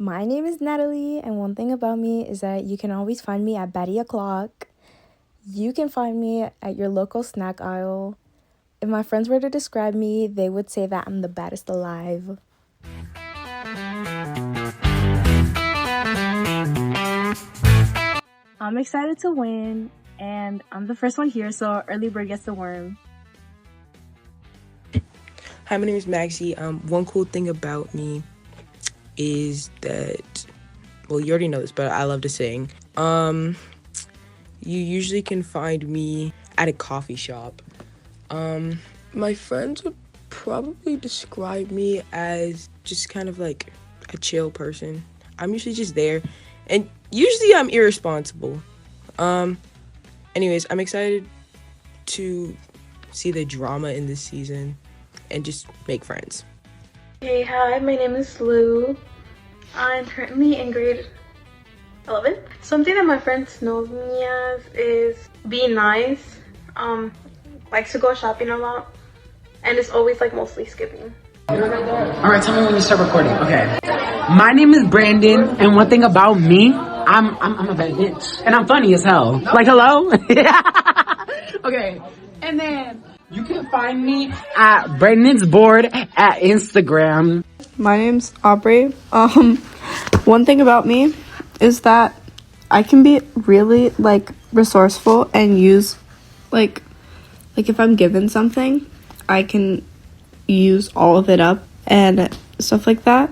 My name is Natalie, and one thing about me is that you can always find me at Betty O'Clock. You can find me at your local snack aisle. If my friends were to describe me, they would say that I'm the baddest alive. I'm excited to win, and I'm the first one here, so early bird gets the worm. Hi, my name is Maxie. One cool thing about me is that, well, you already know this, but I love to sing. You usually can find me at a coffee shop. My friends would probably describe me as just kind of like a chill person. I'm usually just there, and usually I'm irresponsible. Anyways, I'm excited to see the drama in this season and just make friends. Hey, hi, my name is Lou. I'm currently in grade 11. Something that my friends know me as is being nice, likes to go shopping a lot, and is always like mostly skipping. Alright, tell me when you start recording. Okay. My name is Brandon, and one thing about me, I'm a bad bitch. And I'm funny as hell. Like, hello? Okay. And then you can find me at Brandon's Board at Instagram. My name's Aubrey. One thing about me is that I can be really resourceful and use like if I'm given something, I can use all of it up and stuff like that.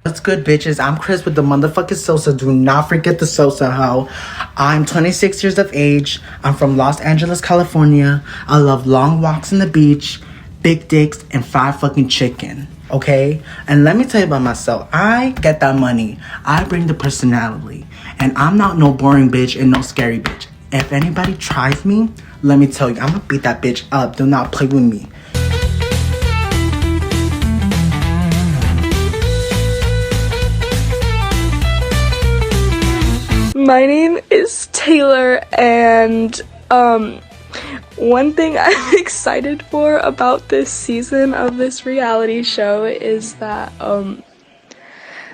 What's good, bitches? I'm Chris with the motherfucking Sosa. Do not forget the Sosa, ho. I'm 26 years of age. I'm from Los Angeles, California. I love long walks on the beach, big dicks, and fried fucking chicken. Okay? And let me tell you about myself. I get that money. I bring the personality. And I'm not no boring bitch and no scary bitch. If anybody tries me, let me tell you, I'm gonna beat that bitch up. Do not play with me. My name is Taylor, and one thing I'm excited for about this season of this reality show is that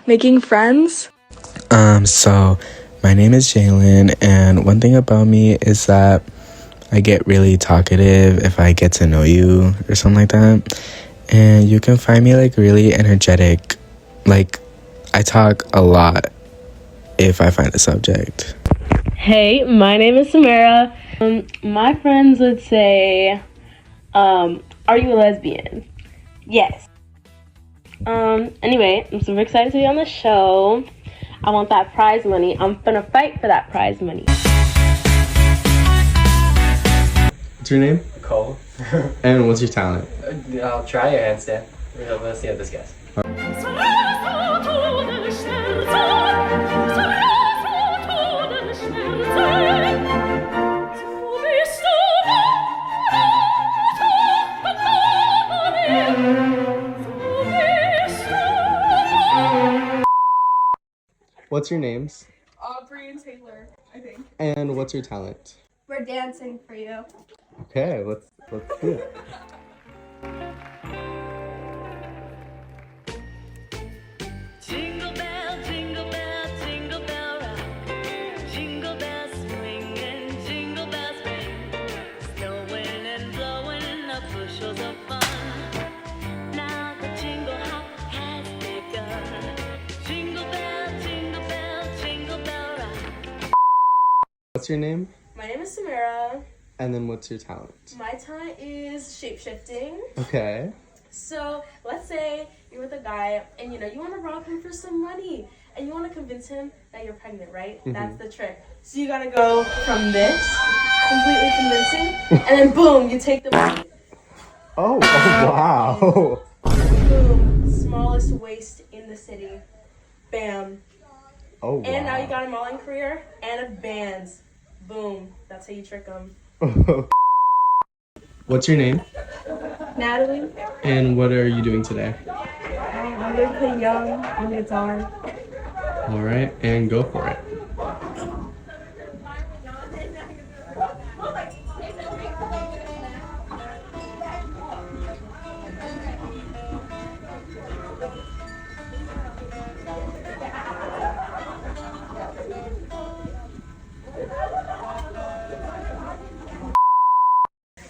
making friends. So my name is Jalen, and one thing about me is that I get really talkative if I get to know you or something like that. And you can find me really energetic. I talk a lot if I find a subject. Hey, my name is Samara. My friends would say, are you a lesbian? Yes. Anyway, I'm super excited to be on the show. I want that prize money. I'm gonna fight for that prize money. What's your name? Cole. And what's your talent? I'll try a handstand. Let's see how this goes. What's your names? Aubrey and Taylor, I think. And what's your talent? We're dancing for you. Okay, let's do it. Jingle bell, jingle bell, jingle bell rock. Jingle bells swing and jingle bells ring. Snowing and blowing up bushels of fun. Now the jingle hop has begun. Jingle bell, jingle bell, jingle bell rock. What's your name? My name is Samara. And then what's your talent? My talent is shapeshifting. Okay. So let's say you're with a guy and you want to rob him for some money and you want to convince him that you're pregnant, right? Mm-hmm. That's the trick. So you gotta go from this, completely convincing, and then boom, you take the money. Oh wow. Boom, smallest waist in the city. Bam. Oh wow. And now you got a modeling career and a band. Boom, that's how you trick them. What's your name? Natalie, And what are you doing today? I'm gonna play young on the guitar. All right, and go for it.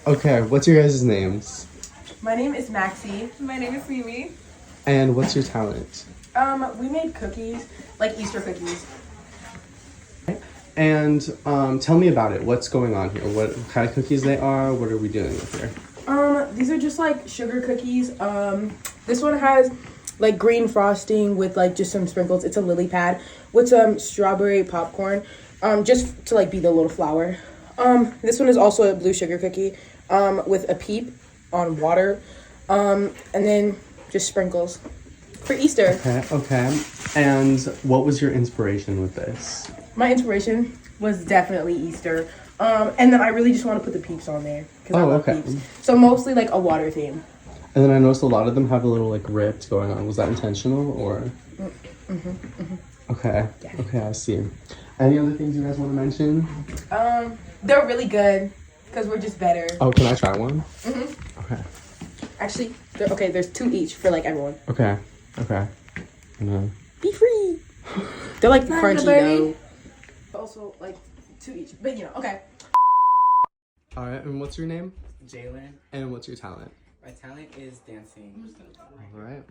Okay, what's your guys' names? My name is Maxie. My name is Mimi. And what's your talent? We made cookies, like Easter cookies. And tell me about it. What's going on here? What kind of cookies they are? What are we doing with here? These are just like sugar cookies. This one has like green frosting with like just some sprinkles. It's a lily pad with some strawberry popcorn, just to like be the little flower. This one is also a blue sugar cookie, with a peep on water, and then just sprinkles for Easter. Okay. And what was your inspiration with this? My inspiration was definitely Easter. And then I really just want to put the peeps on there because I love peeps. So mostly like a water theme. And then I noticed a lot of them have a little like ripped going on. Was that intentional or? Okay. Yeah. Okay, I see. Any other things you guys want to mention? They're really good because we're just better. Oh, can I try one? Okay. Actually, there's 2 each for like everyone. Okay. Be free. They're like Not crunchy gonna though. Also like 2 each, but okay. All right, and what's your name? Jalen. And what's your talent? My talent is dancing. All right.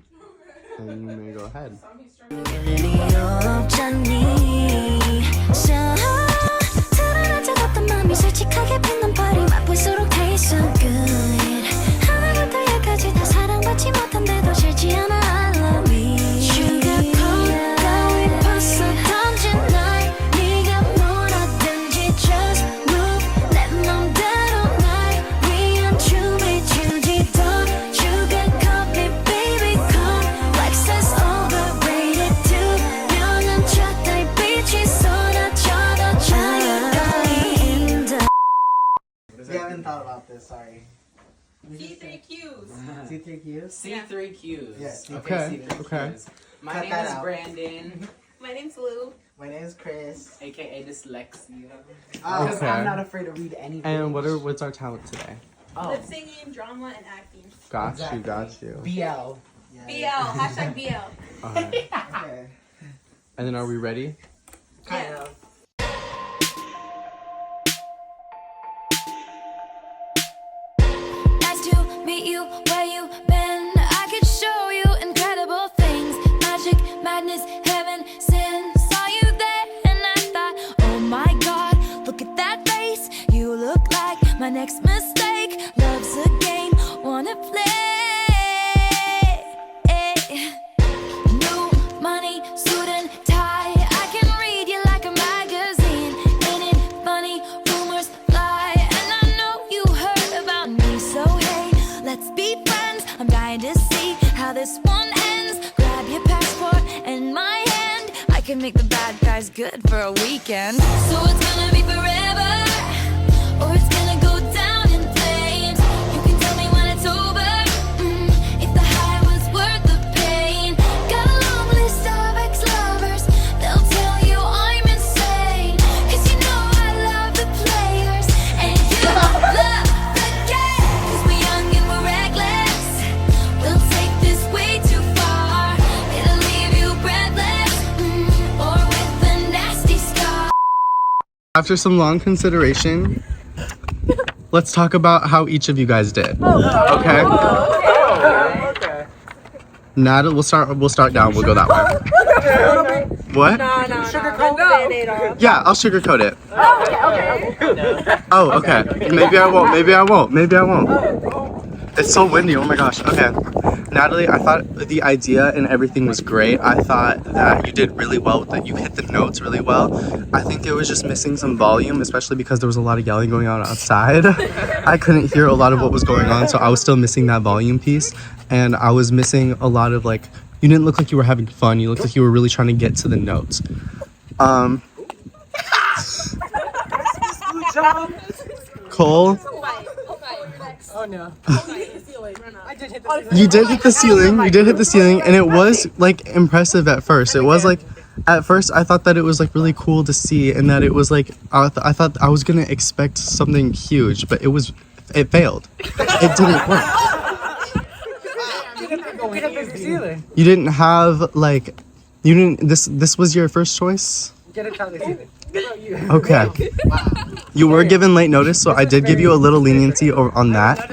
And you may go ahead. We haven't thought about this, sorry. C3Qs. C3Qs? C3Qs. Yes. Okay. My Cut name that is out. Brandon, My name's Lou. My name is Chris. aka Dyslexia. Oh, Okay. I'm not afraid to read anything. And what's our talent today? Lip singing, drama, and acting. Got you. BL. BL. Hashtag BL. All right. Okay. And then are we ready? Kind of. Nice to meet you, where you been? I could show you incredible things. Magic, madness, heaven, sin. Saw you there and I thought, oh my god, look at that face. You look like my next mistake. Love's a game, wanna play. New money, suit and tie. I can read you like a magazine. Ain't it funny? Rumors fly. And I know you heard about me. So hey, let's be friends. I'm dying to see how this one ends. Grab your passport and my hand. I can make the bad guys good for a weekend. So it's gonna be forever, or it's gonna go down in flames. You can tell me when it's over, if the high was worth the pain. Got a long list of ex-lovers, they'll tell you I'm insane. 'Cause you know I love the players, and you love the game. 'Cause we're young and we're reckless, we'll take this way too far. It'll leave you breathless, or with a nasty scar. After some long consideration, let's talk about how each of you guys did. Okay? Natalie, we'll start down. We'll go that way. What? Yeah, I'll sugarcoat it. Oh, okay. Maybe I won't. It's so windy. Oh my gosh. Okay. Natalie, I thought the idea and everything was great. I thought that you did really well with it. You hit the notes really well. I think it was just missing some volume, especially because there was a lot of yelling going on outside. I couldn't hear a lot of what was going on, so I was still missing that volume piece. And I was missing a lot of like, you didn't look like you were having fun. You looked like you were really trying to get to the notes. Cole? Oh no. You did hit the ceiling. And it was like impressive at first. It was like, at first I thought that it was like really cool to see, and that it was like, I thought I was gonna expect something huge, but it failed. It didn't work. You didn't have like, this was your first choice? Okay. You were given late notice, so I did give you a little leniency on that.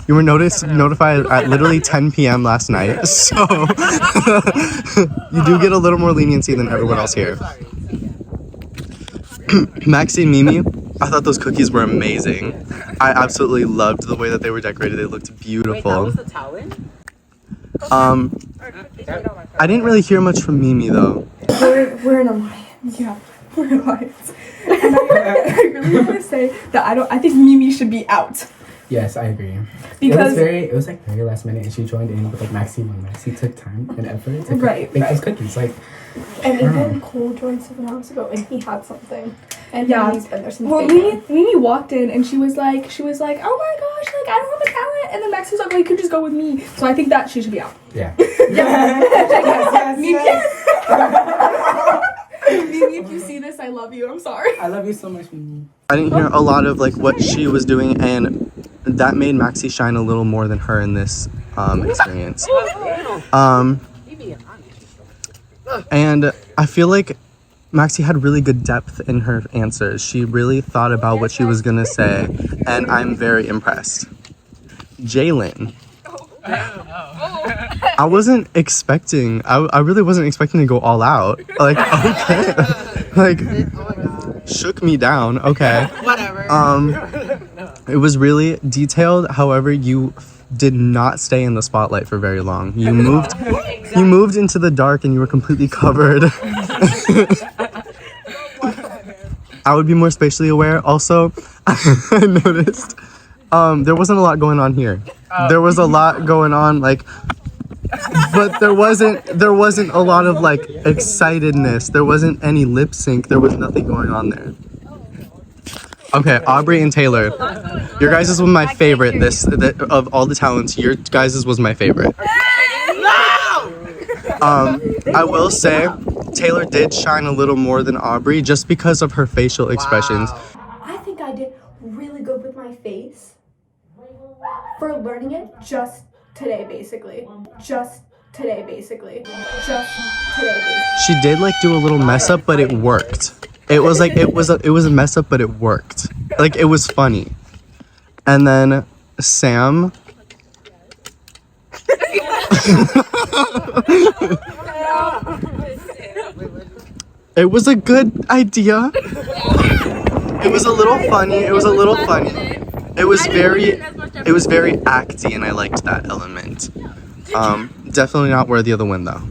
You were notified at literally 10 p.m. last night, so you do get a little more leniency than everyone else here. Maxie and Mimi, I thought those cookies were amazing. I absolutely loved the way that they were decorated. They looked beautiful. I didn't really hear much from Mimi though. We're in alliance. Yeah, we're in alliance. And I really want to say that I think Mimi should be out. Yes, I agree. Because it was like very last minute, and she joined in with like Maxie when Maxie took time and effort to make those cookies. Like, and then Cole joined 7 hours ago, and he had something. And Yeah. Mimi's been there since. Well, Mimi walked in, and she was like, oh my gosh, like I don't have a talent. And then Maxie was like, well, you could just go with me. So I think that she should be out. yeah. Yes. Mimi, if you see this, I love you. I'm sorry. I love you so much, Mimi. I didn't hear a lot of like what she was doing, and that made Maxie shine a little more than her in this experience. And I feel like Maxie had really good depth in her answers. She really thought about what she was gonna say, and I'm very impressed. Jalen. I wasn't expecting, I really wasn't expecting to go all out. Like, okay. Like, shook me down, okay. Whatever. It was really detailed, however, you did not stay in the spotlight for very long. You moved into the dark and you were completely covered. I would be more spatially aware. Also, I noticed there wasn't a lot going on here. There was a lot going on, like, but there wasn't a lot of like excitedness. There wasn't any lip sync. There was nothing going on there. Okay, Aubrey and Taylor, your guys' was my favorite. Of all the talents, your guys' was my favorite. I will say, Taylor did shine a little more than Aubrey just because of her facial expressions. I think I did really good with my face for learning it just today, basically. She did like do a little mess up, but it worked. It was like it was a mess up, but it worked. Like it was funny. And then Sam. It was a good idea. It was a little funny. It was very acty, and I liked that element. Definitely not worthy of the win though.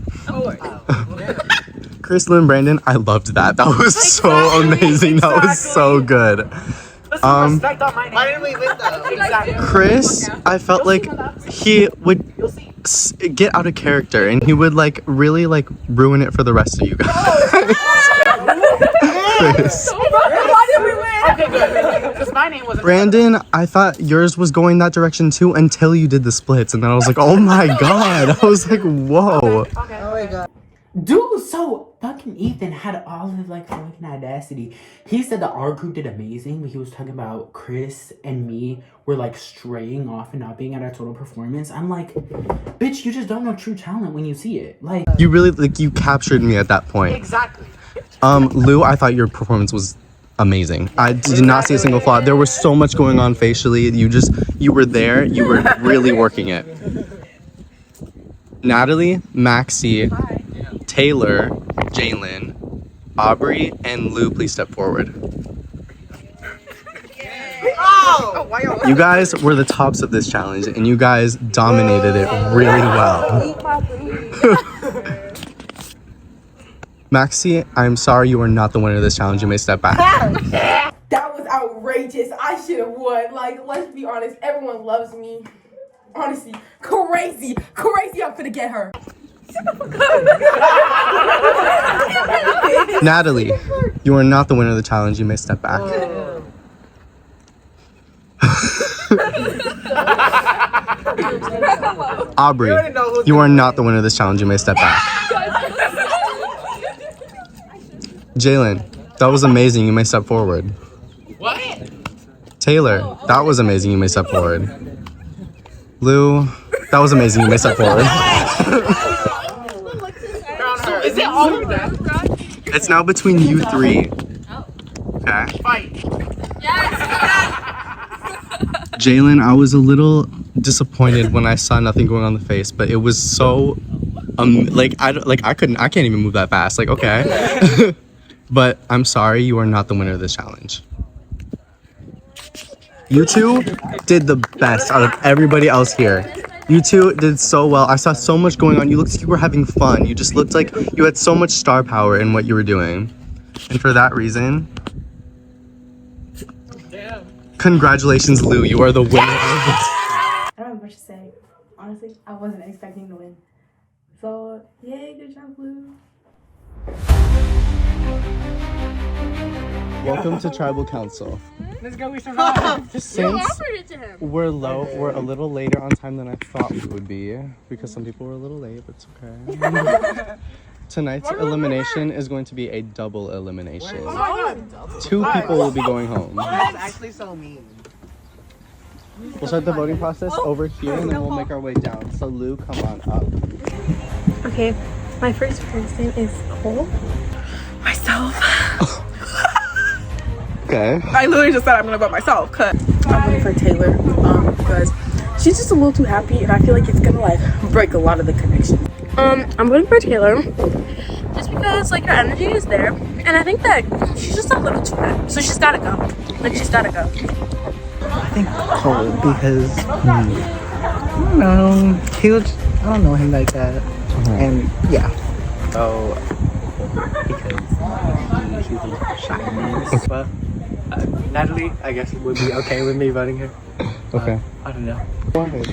Crystal and Brandon, I loved that. That was so amazing. That was so good. Why didn't we win though? Exactly. Chris, I felt like he would get out of character, and he would like really like ruin it for the rest of you guys. Chris. Why did we win? Okay, good. Because my name was Brandon, I thought yours was going that direction too until you did the splits, and then I was like, oh my god. I was like, whoa. Okay. Oh my god. Dude, so fucking Ethan had all of like fucking audacity. He said that our group did amazing, but he was talking about Chris and me were like straying off and not being at our total performance. I'm like, bitch, you just don't know true talent when you see it. Like, You really like you captured me at that point. Exactly. Lou, I thought your performance was amazing. I did not see a single flaw. There was so much going on facially. You were there. You were really working it. Natalie, Maxie, Taylor, Jalen, Aubrey, and Lou, please step forward. You guys were the tops of this challenge, and you guys dominated it really well. Maxie, I'm sorry you are not the winner of this challenge. You may step back. That was outrageous. I should have won. Like, let's be honest. Everyone loves me. Honestly, crazy. I'm finna get her. Natalie, you are not the winner of the challenge. You may step back. Aubrey, you are not the winner of this challenge. You may step back. Jalen, that was amazing. You may step forward. What? Taylor, that was amazing. You may step forward. Lou, that was amazing. You may step forward. Is it all of them? It's now between you three. okay? Fight. Jalen, I was a little disappointed when I saw nothing going on the face, but it was so I can't even move that fast. Like, okay. But I'm sorry, you are not the winner of this challenge. You two did the best out of everybody else here. You two did so well. I saw so much going on. You looked like you were having fun. You just looked like you had so much star power in what you were doing. And for that reason, congratulations, Lou. You are the winner of this. I don't have much to say. Honestly, I wasn't expecting to win. So, yay, good job, Lou. Welcome to Tribal Council. Let's go, we survived. Since we're a little later on time than I thought we would be, because some people were a little late, but it's okay. Tonight's elimination is going to be a double elimination. Two people will be going home. That's actually so mean. We'll start the voting process over here and then we'll make our way down. So Lou, come on up. Okay, my first friend's name is Cole. Myself. Okay. I literally just said I'm gonna vote myself because I'm voting for Taylor because she's just a little too happy and I feel like it's gonna like break a lot of the connection. I'm voting for Taylor just because like her energy is there, and I think that she's just a little too happy, so she's gotta go. Like she's gotta go. I think Cole because I don't know. I don't know him like that. And yeah. So, because he's a little shy. But Natalie, I guess, would be okay with me voting her. Okay. I don't know. Go ahead.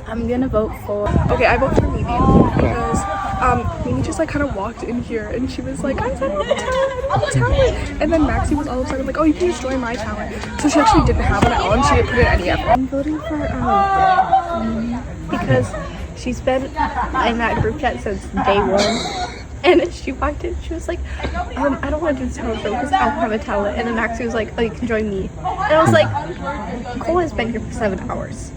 I'm gonna vote for. Okay, I vote for Mimi because Mimi just like kind of walked in here and she was like, I'm a talent. And then Maxie was all of a sudden like, oh, you can just join my talent. So she actually didn't have it on. She didn't put in any effort. I'm voting for because she's been in that group chat since day one. And she walked in, she was like, I don't want to do this talent show because I don't have a talent. And then Maxie was like, oh, you can join me. And I was like, Cole has been here for 7 hours.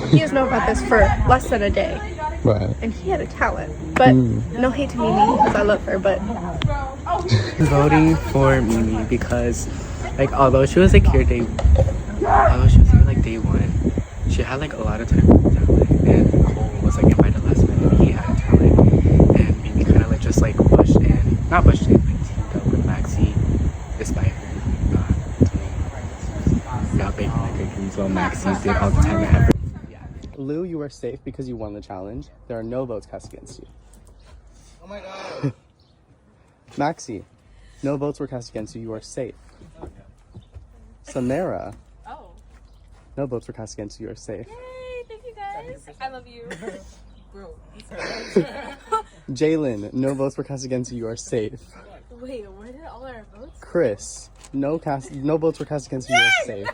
He has known about this for less than a day. Right. And he had a talent. But no hate to Mimi because I love her, but I'm voting for Mimi because, like, although she was here day one, she had like a lot of time for talent, and Cole was like invited last minute and he had talent, and Mimi kind of like just like not pushed in, like teamed up with Maxie, despite her not making like her dreams while Maxie did all the time and effort. Lou, you are safe because you won the challenge. There are no votes cast against you. Oh my god. Maxie, no votes were cast against you. You are safe. Samara. Oh. No votes were cast against you. You are safe. Yay, thank you guys. I love you. Bro. Jalen, no votes were cast against you. You are safe. Wait, where did all our votes? Chris, no votes were cast against you. You are safe.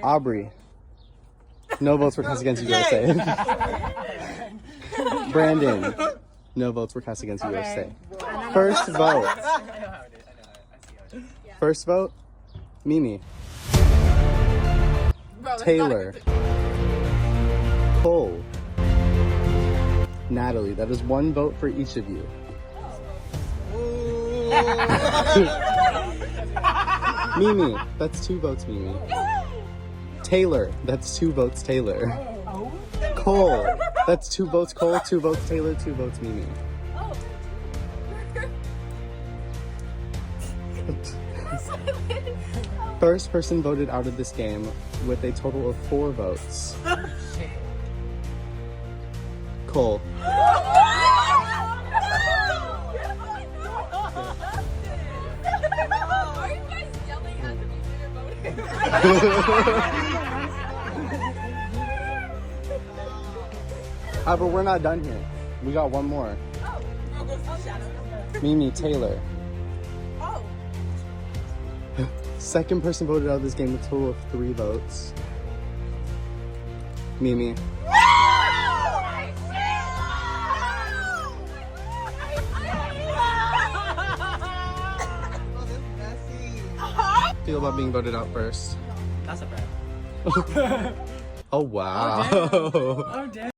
Aubrey, no votes were cast against you. You are safe. Brandon, no votes were cast against you. You are safe. First vote. First vote, Mimi. Taylor. Cole. Natalie. That is one vote for each of you. Mimi. That's 2 votes, Mimi. Taylor. That's 2 votes, Taylor. Cole. That's 2 votes, Cole. 2 votes, Taylor. 2 votes, Mimi. First person voted out of this game with a total of 4 votes. Cole. But we're not done here. We got one more. Mimi, Taylor. Second person voted out of this game with a total of 3 votes. Mimi. Feel about being voted out first? That's a bad. Oh wow. Oh damn.